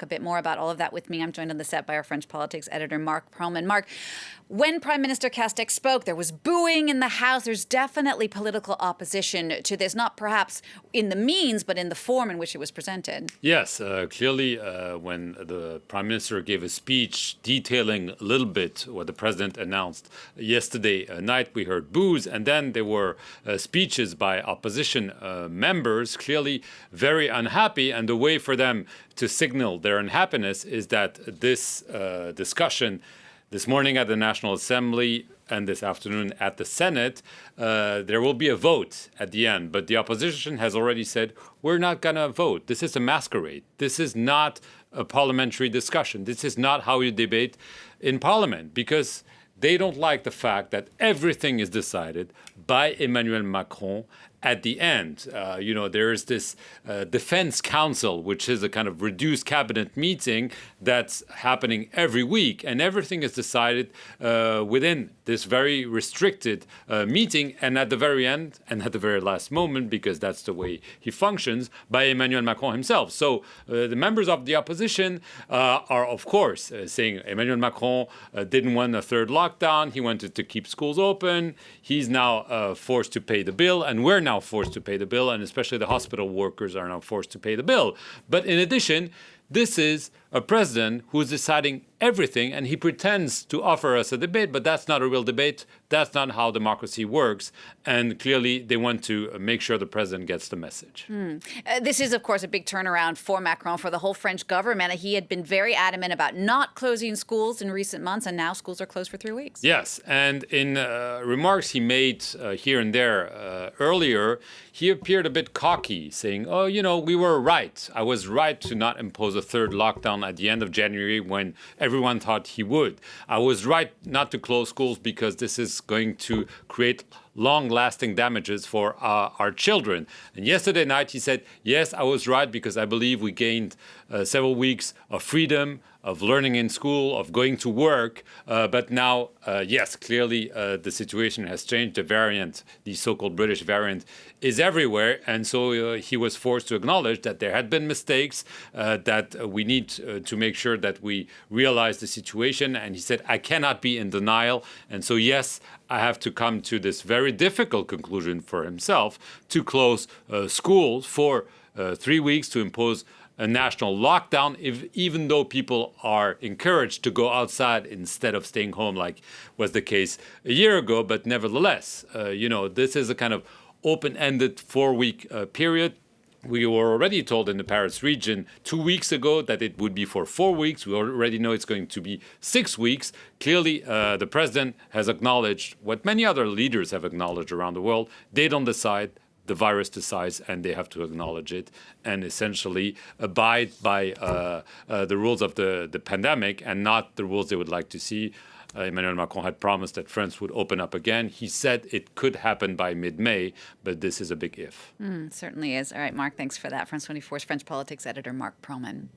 A bit more about all of that with me. I'm joined on the set by our French politics editor, Marc Perelman. Marc, when Prime Minister Castex spoke, there was booing in the House. There's definitely political opposition to this, not perhaps in the means, but in the form in which it was presented. Yes, clearly when the Prime Minister gave a speech detailing a little bit what the President announced yesterday night, we heard boos, and then there were speeches by opposition members, clearly very unhappy, and the way for them to signal their unhappiness is that this discussion this morning at the National Assembly and this afternoon at the Senate, there will be a vote at the end. But the opposition has already said, we're not going to vote. This is a masquerade. This is not a parliamentary discussion. This is not how you debate in Parliament, because they don't like the fact that everything is decided by Emmanuel Macron at the end. There is this defense council, which is a kind of reduced cabinet meeting that's happening every week. And everything is decided within this very restricted meeting. And at the very end, and at the very last moment, because that's the way he functions, by Emmanuel Macron himself. So the members of the opposition are, of course, saying Emmanuel Macron didn't want a third lockdown. He wanted to keep schools open. He's now forced to pay the bill. And we're now forced to pay the bill, and especially the hospital workers are now forced to pay the bill. But in addition, this is a president who is deciding everything, and he pretends to offer us a debate, but that's not a real debate. That's not how democracy works. And clearly, they want to make sure the president gets the message. This is, of course, a big turnaround for Macron, for the whole French government. He had been very adamant about not closing schools in recent months, and now schools are closed for 3 weeks. Yes, and in remarks he made here and there earlier, he appeared a bit cocky, saying, we were right. I was right to not impose a third lockdown at the end of January when everyone thought he would. I was right not to close schools because this is going to create long-lasting damages for our children. And yesterday night he said, yes, I was right because I believe we gained several weeks of freedom, of learning in school, of going to work. But now, yes, clearly the situation has changed. The variant, the so-called British variant, is everywhere. And so he was forced to acknowledge that there had been mistakes, that we need to make sure that we realize the situation. And he said, I cannot be in denial. And so, yes, I have to come to this very difficult conclusion for himself to close schools for 3 weeks, to impose a national lockdown, even though people are encouraged to go outside instead of staying home, like was the case a year ago. But nevertheless, this is a kind of open-ended 4-week period. We were already told in the Paris region 2 weeks ago that it would be for 4 weeks. We already know it's going to be 6 weeks. Clearly, the president has acknowledged what many other leaders have acknowledged around the world. They don't decide. The virus decides, and they have to acknowledge it and essentially abide by the rules of the pandemic and not the rules they would like to see. Emmanuel Macron had promised that France would open up again. He said it could happen by mid-May, but this is a big if. Certainly is. All right, Marc, thanks for that. France 24's French politics editor, Marc Perelman.